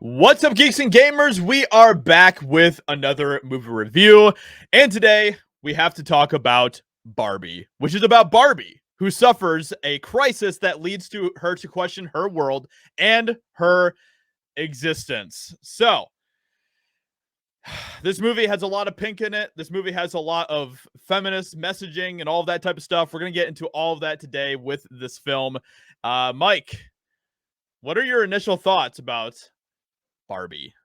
What's up, Geeks and Gamers? We are back with another movie review, and today we have to talk about Barbie, which is about Barbie, who suffers a crisis that leads to her to question her world and her existence. So, this movie has a lot of pink in it. This movie has a lot of feminist messaging and all of that type of stuff. We're going to get into all of that today with this film. Mike, what are your initial thoughts about Barbie?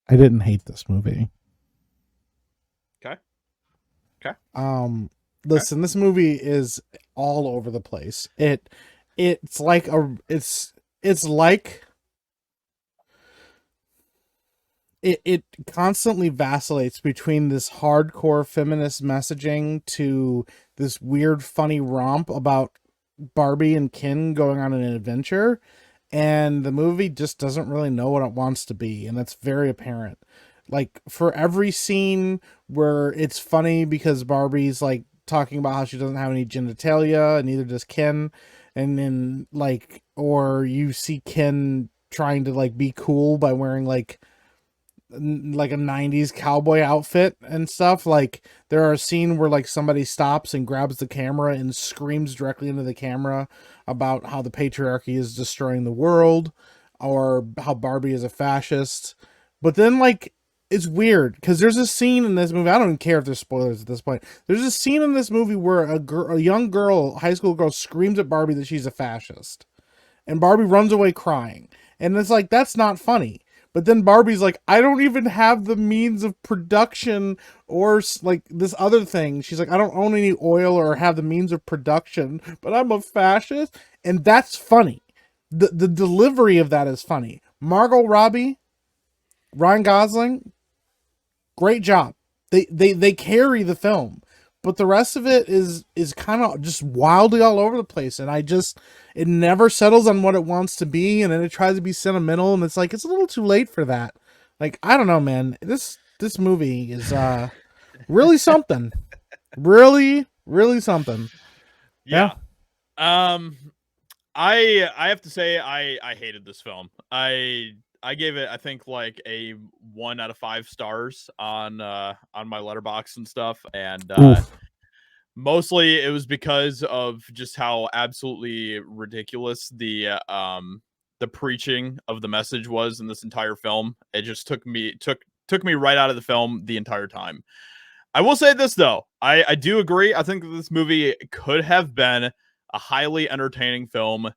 I didn't hate this movie. Okay. Okay. Listen, this movie is all over the place. It's like it's like it constantly vacillates between this hardcore feminist messaging to this weird funny romp about Barbie and Ken going on an adventure, and the movie just doesn't really know what it wants to be, and that's very apparent. Like, for every scene where it's funny because Barbie's like talking about how she doesn't have any genitalia and neither does Ken, and then like, or you see Ken trying to like be cool by wearing like a 90s cowboy outfit and stuff. Like, there are a scene where like somebody stops and grabs the camera and screams directly into the camera about how the patriarchy is destroying the world, or how Barbie is a fascist. But then, like, it's weird because there's a scene in this movie, I don't even care if there's spoilers at this point, there's a scene in this movie where a young girl, high school girl, screams at Barbie that she's a fascist, and Barbie runs away crying, and it's like, that's not funny. But then Barbie's like, I don't even have the means of production or like this other thing. She's like, I don't own any oil or have the means of production, but I'm a fascist. And that's funny. The delivery of that is funny. Margot Robbie, Ryan Gosling, great job. They carry the film. But the rest of it is kind of just wildly all over the place, and it never settles on what it wants to be, and then it tries to be sentimental, and it's like, it's a little too late for that. Like, I don't know, man. This movie is really something. Really, really something. Yeah. Yeah. Um I have to say I hated this film. I gave it, I think, like a 1 out of 5 stars on my letterbox and stuff, and Oof. mostly it was because of just how absolutely ridiculous the preaching of the message was in this entire film. It just took me right out of the film the entire time. I will say this though. I do agree. I think that this movie could have been a highly entertaining film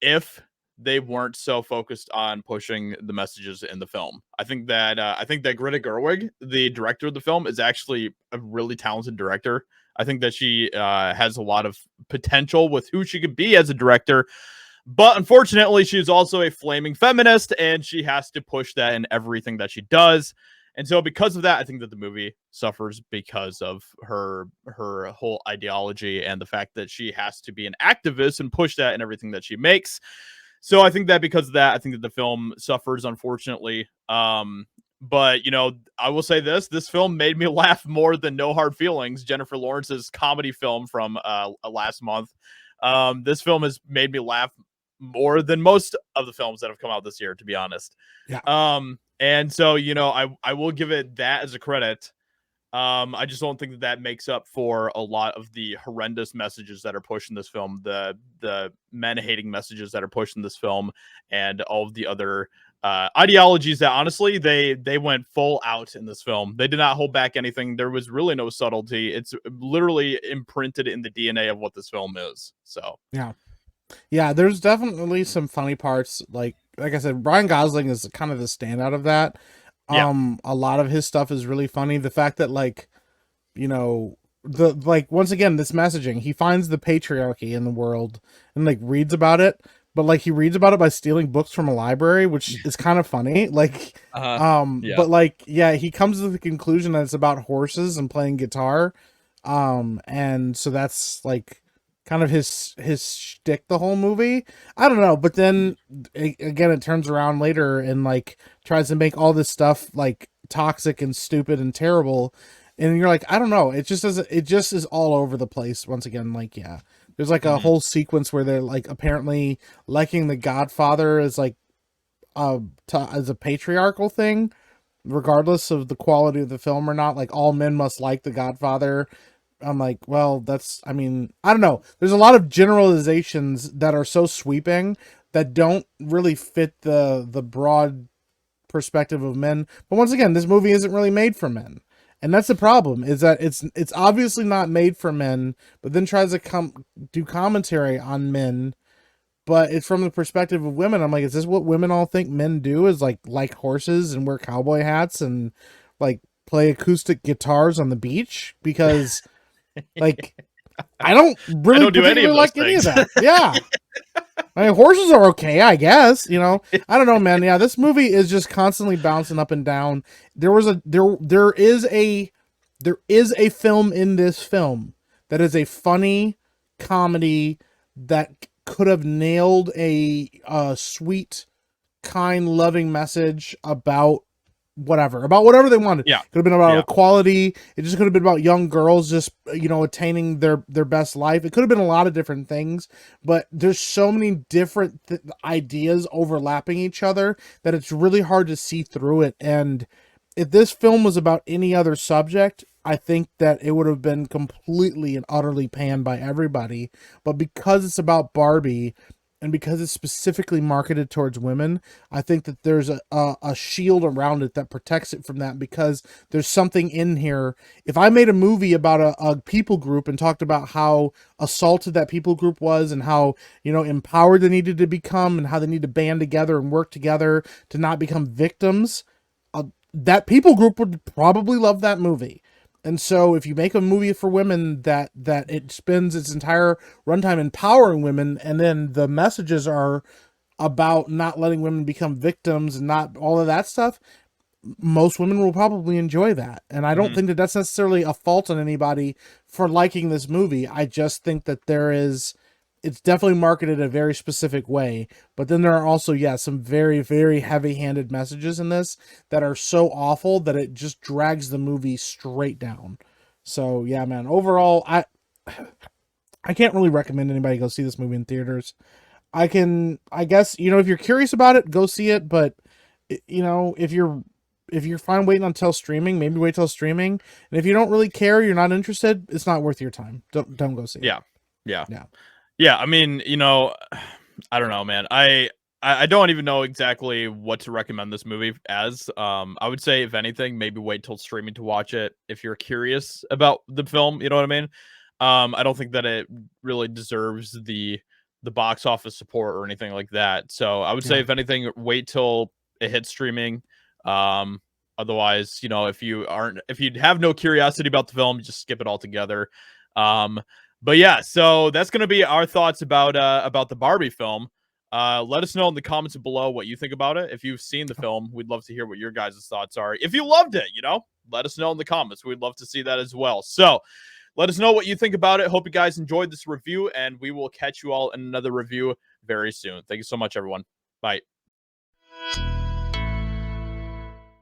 if they weren't so focused on pushing the messages in the film. I think that Greta Gerwig, the director of the film, is actually a really talented director. I think that she has a lot of potential with who she could be as a director. But unfortunately, she's also a flaming feminist, and she has to push that in everything that she does. And so, because of that, I think that the movie suffers because of her whole ideology and the fact that she has to be an activist and push that in everything that she makes. So I think that because of that, I think that the film suffers, unfortunately. But I will say this film made me laugh more than No Hard Feelings, Jennifer Lawrence's comedy film from last month. This film has made me laugh more than most of the films that have come out this year, to be honest. Yeah. And so, I will give it that as a credit. I just don't think that that makes up for a lot of the horrendous messages that are pushed in this film, the men hating messages that are pushed in this film, and all of the other ideologies that honestly they went full out in this film. They did not hold back anything. There was really no subtlety. It's literally imprinted in the DNA of what this film is. So Yeah. Yeah, there's definitely some funny parts. Like I said, Ryan Gosling is kind of the standout of that. yeah, A lot of his stuff is really funny. The fact that, like, you know, the like, once again, this messaging, he finds the patriarchy in the world and like reads about it, but like he reads about it by stealing books from a library, which is kind of funny. Like, yeah, but like, yeah, he comes to the conclusion that it's about horses and playing guitar. And so that's like kind of his shtick the whole movie. I don't know, but then again, it turns around later and like tries to make all this stuff like toxic and stupid and terrible, and you're like, I don't know, it just doesn't, it just is all over the place once again. Like, yeah, There's like a whole sequence where they're like apparently liking The Godfather is like as a patriarchal thing, regardless of the quality of the film or not. Like all men must like The Godfather. I'm like, well, that's, I mean, I don't know. There's a lot of generalizations that are so sweeping that don't really fit the broad perspective of men. But once again, this movie isn't really made for men. And that's the problem, is that it's obviously not made for men, but then tries to do commentary on men, but it's from the perspective of women. I'm like, is this what women all think men do, is like horses and wear cowboy hats and like play acoustic guitars on the beach? Because like I don't really I don't do any of those any of things. that. Yeah. I mean, horses are okay, I guess. You know, I don't know, man. Yeah, this movie is just constantly bouncing up and down. There is a film in this film that is a funny comedy that could have nailed a sweet, kind, loving message about whatever they wanted. Yeah. Could have been about equality. It just could have been about young girls just, you know, attaining their best life. It could have been a lot of different things, but there's so many different ideas overlapping each other that it's really hard to see through it. And if this film was about any other subject, I think that it would have been completely and utterly panned by everybody. But because it's about Barbie, and because it's specifically marketed towards women, I think that there's a shield around it that protects it from that, because there's something in here. If I made a movie about a people group and talked about how assaulted that people group was and how, you know, empowered they needed to become and how they need to band together and work together to not become victims, that people group would probably love that movie. And so if you make a movie for women that it spends its entire runtime empowering women, and then the messages are about not letting women become victims and not all of that stuff, most women will probably enjoy that. And I don't think that that's necessarily a fault on anybody for liking this movie. I just think that it's definitely marketed a very specific way, but then there are also, some very, very heavy-handed messages in this that are so awful that it just drags the movie straight down. So yeah, man, overall, I can't really recommend anybody go see this movie in theaters. I guess, you know, if you're curious about it, go see it, but you know, if you're fine waiting until streaming, maybe wait till streaming. And if you don't really care, you're not interested, it's not worth your time. Don't go see it. Yeah, I mean, you know, I don't know, man. I don't even know exactly what to recommend this movie as. I would say, if anything, maybe wait till streaming to watch it if you're curious about the film. You know what I mean? I don't think that it really deserves the box office support or anything like that. So I would say, if anything, wait till it hits streaming. Otherwise, you know, if you have no curiosity about the film, just skip it altogether. But yeah, so that's going to be our thoughts about the Barbie film. Let us know in the comments below what you think about it. If you've seen the film, we'd love to hear what your guys' thoughts are. If you loved it, you know, let us know in the comments. We'd love to see that as well. So let us know what you think about it. Hope you guys enjoyed this review, and we will catch you all in another review very soon. Thank you so much, everyone. Bye.